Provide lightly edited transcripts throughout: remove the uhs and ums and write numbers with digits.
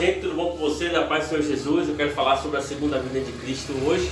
gente, tudo bom com você? Da paz do Senhor Jesus. Eu quero falar sobre a segunda vinda de Cristo hoje.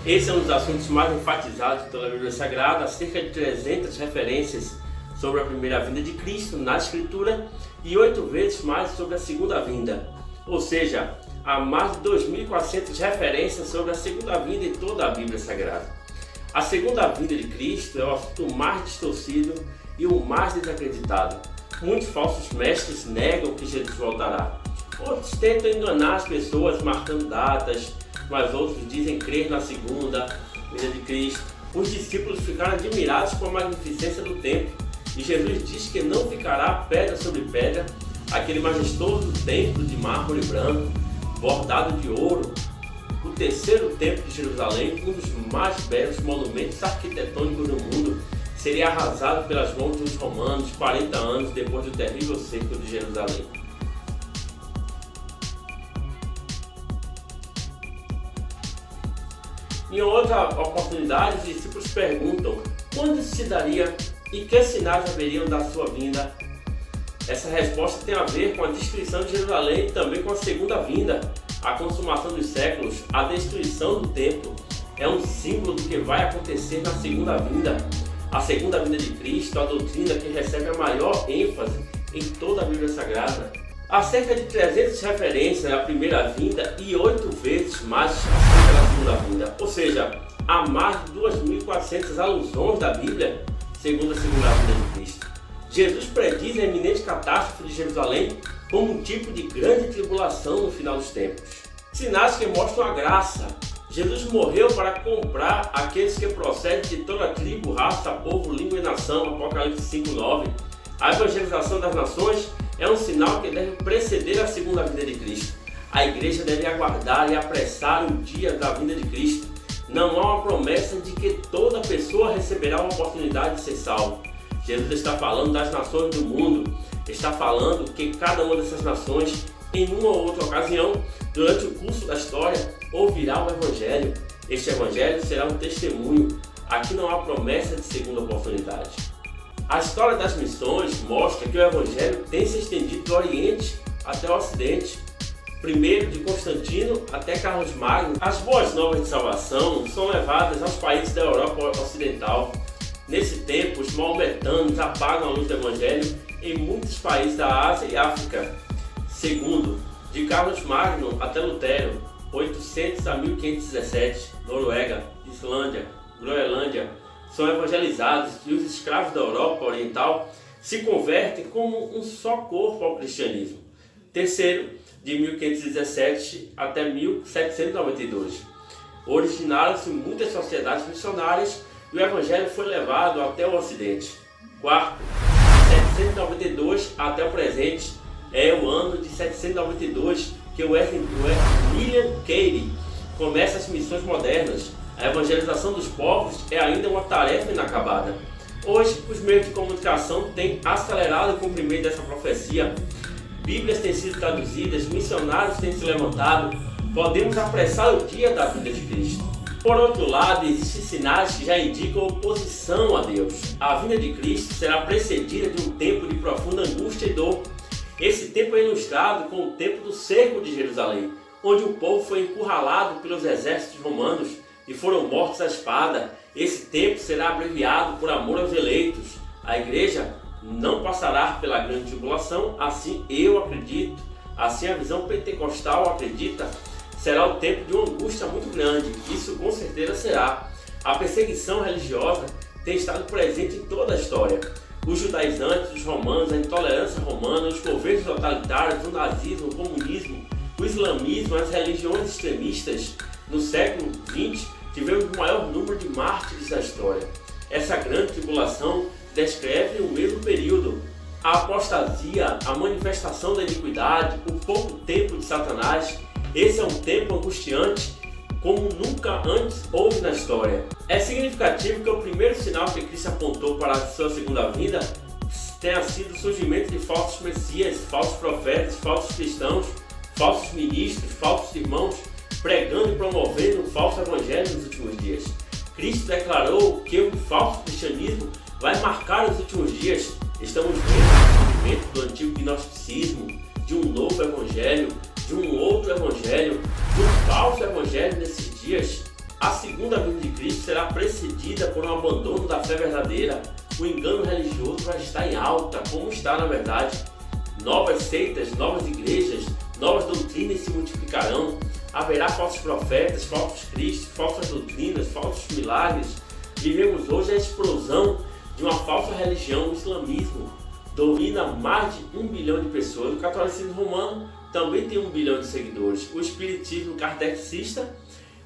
Esse é um dos assuntos mais enfatizados pela Bíblia Sagrada. Há cerca de 300 referências sobre a primeira vinda de Cristo na Escritura e 8 vezes mais sobre a segunda vinda. Ou seja, há mais de 2.400 referências sobre a segunda vinda em toda a Bíblia Sagrada. A segunda vinda de Cristo é o assunto mais distorcido e o mais desacreditado. Muitos falsos mestres negam que Jesus voltará. Outros tentam enganar as pessoas marcando datas, mas outros dizem crer na segunda vinda de Cristo. Os discípulos ficaram admirados com a magnificência do templo e Jesus diz que não ficará pedra sobre pedra, aquele majestoso templo de mármore branco, bordado de ouro, o terceiro templo de Jerusalém, um dos mais belos monumentos arquitetônicos do mundo, seria arrasado pelas mãos dos romanos 40 anos depois do terrível cerco de Jerusalém. Em outra oportunidade, os discípulos perguntam quando se daria e que sinais haveriam da sua vinda. Essa resposta tem a ver com a destruição de Jerusalém e também com a segunda vinda, a consumação dos séculos, a destruição do templo. É um símbolo do que vai acontecer na segunda vinda. A segunda vinda de Cristo, a doutrina que recebe a maior ênfase em toda a Bíblia Sagrada. Há cerca de 300 referências à primeira vinda e 8 vezes mais à segunda vinda. Ou seja, há mais de 2.400 alusões da Bíblia segundo a segunda vinda de Cristo. Jesus prediz a iminente catástrofe de Jerusalém como um tipo de grande tribulação no final dos tempos. Sinais que mostram a graça. Jesus morreu para comprar aqueles que procedem de toda tribo, raça, povo, língua e nação. Apocalipse 5:9. A evangelização das nações é um sinal que deve preceder a segunda vinda de Cristo. A igreja deve aguardar e apressar o dia da vinda de Cristo. Não há uma promessa de que toda pessoa receberá uma oportunidade de ser salvo. Jesus está falando das nações do mundo. Está falando que cada uma dessas nações, em uma ou outra ocasião, durante o curso da história, ouvirá o Evangelho. Este Evangelho será um testemunho. Aqui não há promessa de segunda oportunidade. A história das missões mostra que o Evangelho tem se estendido do Oriente até o Ocidente. Primeiro de Constantino até Carlos Magno, as boas novas de salvação são levadas aos países da Europa Ocidental. Nesse tempo, os maometanos apagam a luz do Evangelho em muitos países da Ásia e África. Segundo, de Carlos Magno até Lutero, 800 a 1517, Noruega, Islândia, Groenlândia, são evangelizados e os escravos da Europa Oriental se convertem como um só corpo ao cristianismo. Terceiro, de 1517 até 1792. Originaram-se muitas sociedades missionárias e o Evangelho foi levado até o Ocidente. Quarto, de 792 até o presente, é o ano de 792 que o William Carey começa as missões modernas. A evangelização dos povos é ainda uma tarefa inacabada. Hoje, os meios de comunicação têm acelerado o cumprimento dessa profecia. Bíblias têm sido traduzidas, missionários têm se levantado. Podemos apressar o dia da vinda de Cristo. Por outro lado, existem sinais que já indicam oposição a Deus. A vinda de Cristo será precedida de um tempo de profunda angústia e dor. Esse tempo é ilustrado com o tempo do cerco de Jerusalém, onde o povo foi encurralado pelos exércitos romanos e foram mortos à espada. Esse tempo será abreviado por amor aos eleitos. A igreja não passará pela grande tribulação, assim eu acredito, assim a visão pentecostal acredita. Será o tempo de uma angústia muito grande, isso com certeza será. A perseguição religiosa tem estado presente em toda a história. Os judaizantes, os romanos, a intolerância romana, os governos totalitários, o nazismo, o comunismo, o islamismo, as religiões extremistas. No século XX, tivemos o maior número de mártires da história. Essa grande tribulação descreve o mesmo período. A apostasia, a manifestação da iniquidade, o pouco tempo de Satanás. Esse é um tempo angustiante como nunca antes houve na história. É significativo que o primeiro sinal que Cristo apontou para a sua segunda vinda tenha sido o surgimento de falsos messias, falsos profetas, falsos cristãos, falsos ministros, falsos irmãos, pregando e promovendo um falso evangelho nos últimos dias. Cristo declarou que o falso cristianismo vai marcar os últimos dias. Estamos vendo o surgimento do antigo gnosticismo, de um novo evangelho, de um outro evangelho, de um falso evangelho nesses dias, a segunda vinda de Cristo será precedida por um abandono da fé verdadeira. O engano religioso vai estar em alta, como está na verdade. Novas seitas, novas igrejas, novas doutrinas se multiplicarão. Haverá falsos profetas, falsos cristos, falsas doutrinas, falsos milagres. Vivemos hoje a explosão de uma falsa religião, o islamismo. Domina mais de 1 bilhão de pessoas. O catolicismo romano também tem 1 bilhão de seguidores. O espiritismo kardecista,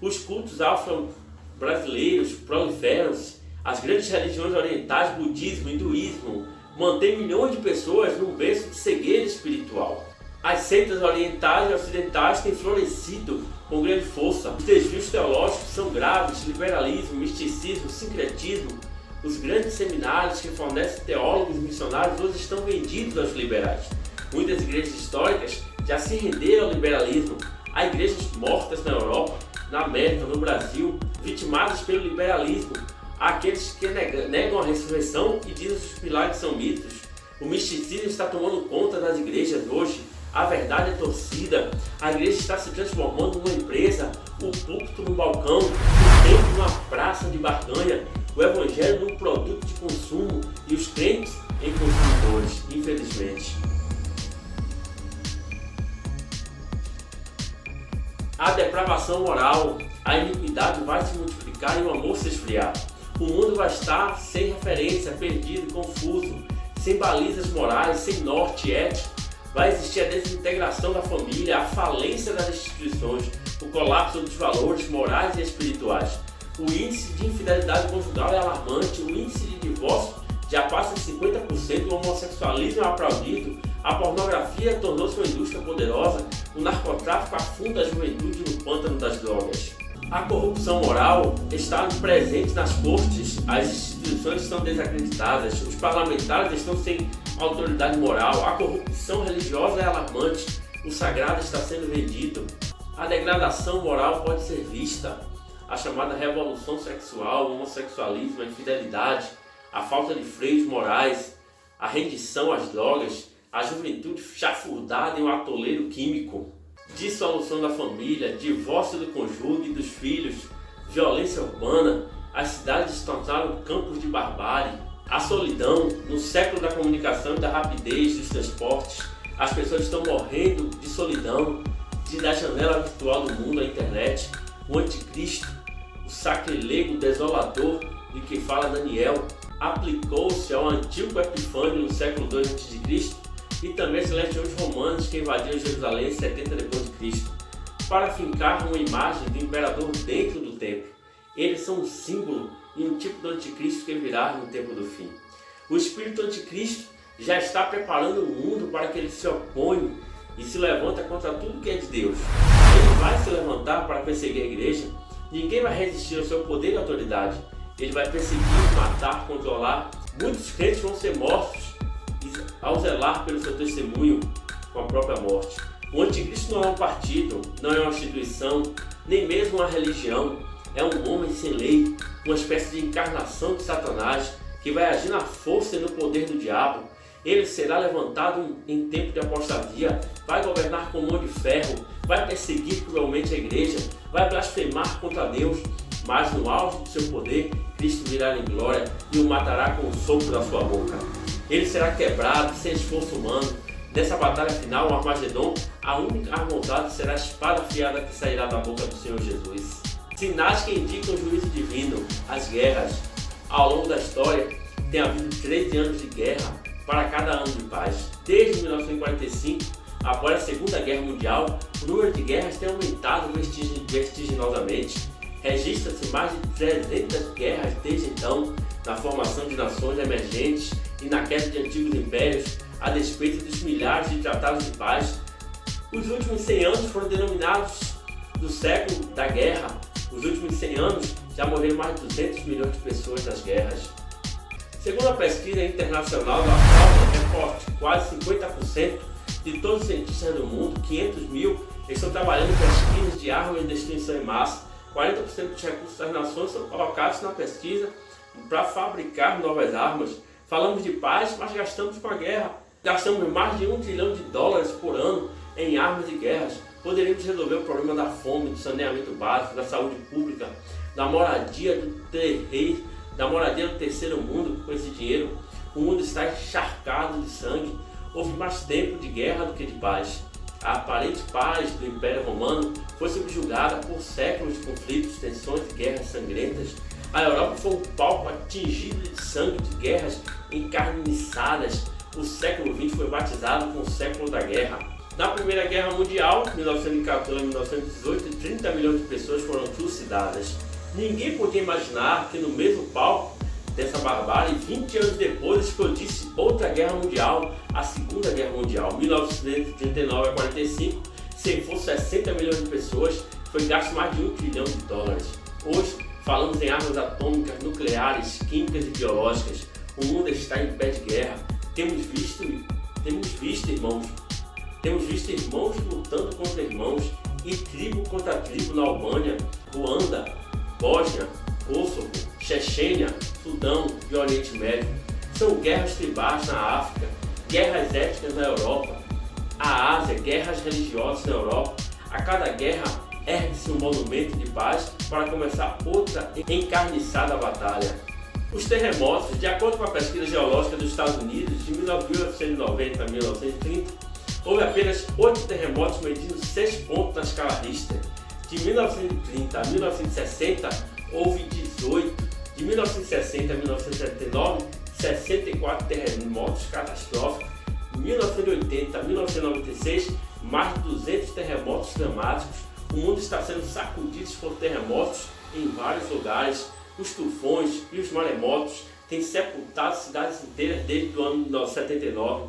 os cultos afro-brasileiros proliferam-se. As grandes religiões orientais, budismo, hinduísmo, mantêm milhões de pessoas num berço de cegueira espiritual. As seitas orientais e ocidentais têm florescido com grande força. Os desvios teológicos são graves: liberalismo, misticismo, sincretismo. Os grandes seminários que fornecem teólogos e missionários hoje estão vendidos aos liberais. Muitas igrejas históricas já se renderam ao liberalismo. Há igrejas mortas na Europa, na América, no Brasil, vitimadas pelo liberalismo. Há aqueles que negam a ressurreição e dizem que os milagres são mitos. O misticismo está tomando conta das igrejas hoje. A verdade é torcida. A igreja está se transformando numa empresa, o púlpito num balcão, o templo numa praça de barganha, o evangelho num produto de consumo e os crentes em consumidores, infelizmente. A depravação moral, a iniquidade vai se multiplicar e o amor se esfriar. O mundo vai estar sem referência, perdido, confuso, sem balizas morais, sem norte ético. Vai existir a desintegração da família, a falência das instituições, o colapso dos valores morais e espirituais. O índice de infidelidade conjugal é alarmante, o índice de divórcio já passa de 50%, o homossexualismo é aplaudido, a pornografia tornou-se uma indústria poderosa, o narcotráfico afunda a juventude no pântano das drogas. A corrupção moral está presente nas cortes, as instituições estão desacreditadas, os parlamentares estão sem autoridade moral, a corrupção religiosa é alarmante, o sagrado está sendo vendido. A degradação moral pode ser vista, a chamada revolução sexual, o homossexualismo, a infidelidade, a falta de freios morais, a rendição às drogas, a juventude chafurdada em um atoleiro químico. Dissolução da família, divórcio do cônjuge e dos filhos, violência urbana, as cidades se tornaram campos de barbárie, a solidão no século da comunicação e da rapidez dos transportes, as pessoas estão morrendo de solidão, da janela virtual do mundo, a internet, o anticristo, o sacrilégio desolador de que fala Daniel, aplicou-se ao Antíoco Epifânio no século II a.C. e também as legiões romanas que invadiram Jerusalém em 70 d.C. para fincar uma imagem do imperador dentro do templo. Eles são um símbolo e um tipo do anticristo que virá no tempo do fim. O espírito anticristo já está preparando o mundo para que ele se oponha e se levanta contra tudo que é de Deus. Ele vai se levantar para perseguir a igreja. Ninguém vai resistir ao seu poder e autoridade. Ele vai perseguir, matar, controlar. Muitos crentes vão ser mortos ao zelar pelo seu testemunho com a própria morte. O anticristo não é um partido, não é uma instituição, nem mesmo uma religião. É um homem sem lei, uma espécie de encarnação de Satanás que vai agir na força e no poder do diabo. Ele será levantado em tempo de apostasia, vai governar com mão de ferro, vai perseguir cruelmente a igreja, vai blasfemar contra Deus, mas no auge do seu poder, Cristo virá em glória e o matará com o sopro da sua boca. Ele será quebrado sem esforço humano. Nessa batalha final, o Armagedon, a única arma usada será a espada afiada que sairá da boca do Senhor Jesus. Sinais que indicam o juízo divino, as guerras. Ao longo da história, tem havido 13 anos de guerra para cada ano de paz. Desde 1945, após a Segunda Guerra Mundial, o número de guerras tem aumentado vertiginosamente. Registra-se mais de 300 guerras desde então, na formação de nações emergentes e na queda de antigos impérios, a despeito dos milhares de tratados de paz. Os últimos 100 anos foram denominados do século da guerra. Os últimos 100 anos já morreram mais de 200 milhões de pessoas nas guerras. Segundo a pesquisa internacional da FAO, quase 50% de todos os cientistas do mundo, 500 mil, estão trabalhando em pesquisas de armas de destruição em massa. 40% dos recursos das nações são colocados na pesquisa para fabricar novas armas. Falamos de paz, mas gastamos com a guerra. Gastamos mais de $1 trilhão por ano em armas e guerras. Poderíamos resolver o problema da fome, do saneamento básico, da saúde pública, da moradia do terceiro mundo com esse dinheiro. O mundo está encharcado de sangue. Houve mais tempo de guerra do que de paz. A aparente paz do Império Romano foi subjugada por séculos de conflitos, tensões e guerras sangrentas. A Europa foi um palco atingido de sangue de guerras encarniçadas. O século XX foi batizado com o século da guerra. Na Primeira Guerra Mundial, 1914 a 1918, 30 milhões de pessoas foram trucidadas. Ninguém podia imaginar que no mesmo palco dessa barbárie, 20 anos depois, explodisse outra guerra mundial, a Segunda Guerra Mundial, 1939 a 45, ceifou 60 milhões de pessoas, foi gasto mais de $1 trilhão. Hoje, falamos em armas atômicas, nucleares, químicas e biológicas. O mundo está em pé de guerra. Temos visto irmãos lutando contra irmãos e tribo contra tribo na Albânia, Ruanda, Bósnia, Kosovo, Chechênia, Sudão e Oriente Médio. São guerras tribais na África, guerras étnicas na Europa, a Ásia, guerras religiosas na Europa. A cada guerra ergue-se um monumento de paz para começar outra encarniçada batalha. Os terremotos, de acordo com a pesquisa geológica dos Estados Unidos, de 1890 a 1930, houve apenas 8 terremotos medindo 6 pontos na escala Richter. De 1930 a 1960, houve 18. De 1960 a 1979, 64 terremotos catastróficos. De 1980 a 1996, mais de 200 terremotos dramáticos. O mundo está sendo sacudido por terremotos em vários lugares. Os tufões e os maremotos têm sepultado cidades inteiras desde o ano 79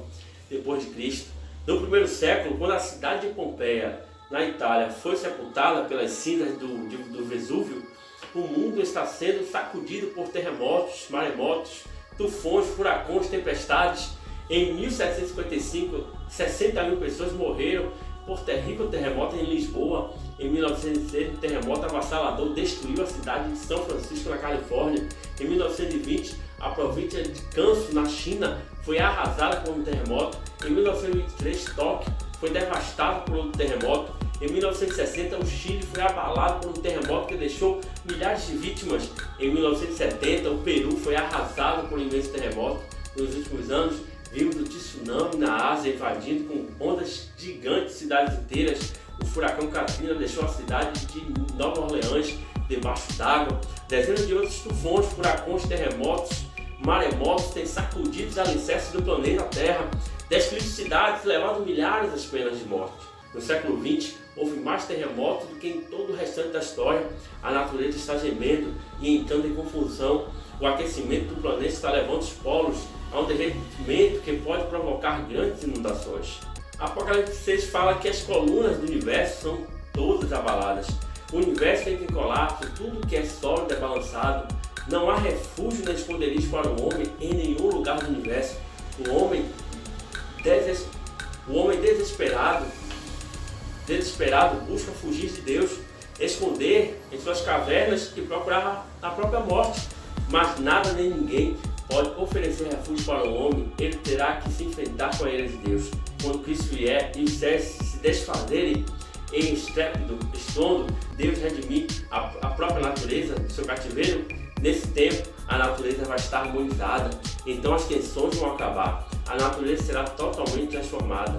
d.C. No primeiro século, quando a cidade de Pompeia, na Itália, foi sepultada pelas cinzas do Vesúvio, o mundo está sendo sacudido por terremotos, maremotos, tufões, furacões, tempestades. Em 1755, 60 mil pessoas morreram por terrível terremoto em Lisboa. Em 1906, um terremoto avassalador destruiu a cidade de São Francisco, na Califórnia. Em 1920, a província de Gansu, na China, foi arrasada por um terremoto. Em 1923, Tóquio foi devastado por outro terremoto. Em 1960, o Chile foi abalado por um terremoto que deixou milhares de vítimas. Em 1970, o Peru foi arrasado por um imenso terremoto. Nos últimos anos, vimos o tsunami na Ásia invadindo com ondas gigantes cidades inteiras. O furacão Katrina deixou a cidade de Nova Orleans debaixo d'água. Dezenas de outros tufões, furacões, terremotos, maremotos têm sacudido os alicerces do planeta Terra, destruído cidades, levado milhares às penas de morte. No século XX, houve mais terremotos do que em todo o restante da história. A natureza está gemendo e entrando em confusão. O aquecimento do planeta está levando os polos a um derretimento que pode provocar grandes inundações. Apocalipse 6 fala que as colunas do universo são todas abaladas. O universo entra em colapso, tudo que é sólido é balançado. Não há refúgio nem esconderijo para o homem em nenhum lugar do universo. O homem desesperado busca fugir de Deus, esconder em suas cavernas e procurar a própria morte. Mas nada nem ninguém pode oferecer refúgio para o homem. Ele terá que se enfrentar com a ira de Deus. Quando Cristo vier e os céus se desfazerem em estrépido, estrondo, Deus redimir a própria natureza do seu cativeiro. Nesse tempo, a natureza vai estar harmonizada. Então as tensões vão acabar. A natureza será totalmente transformada.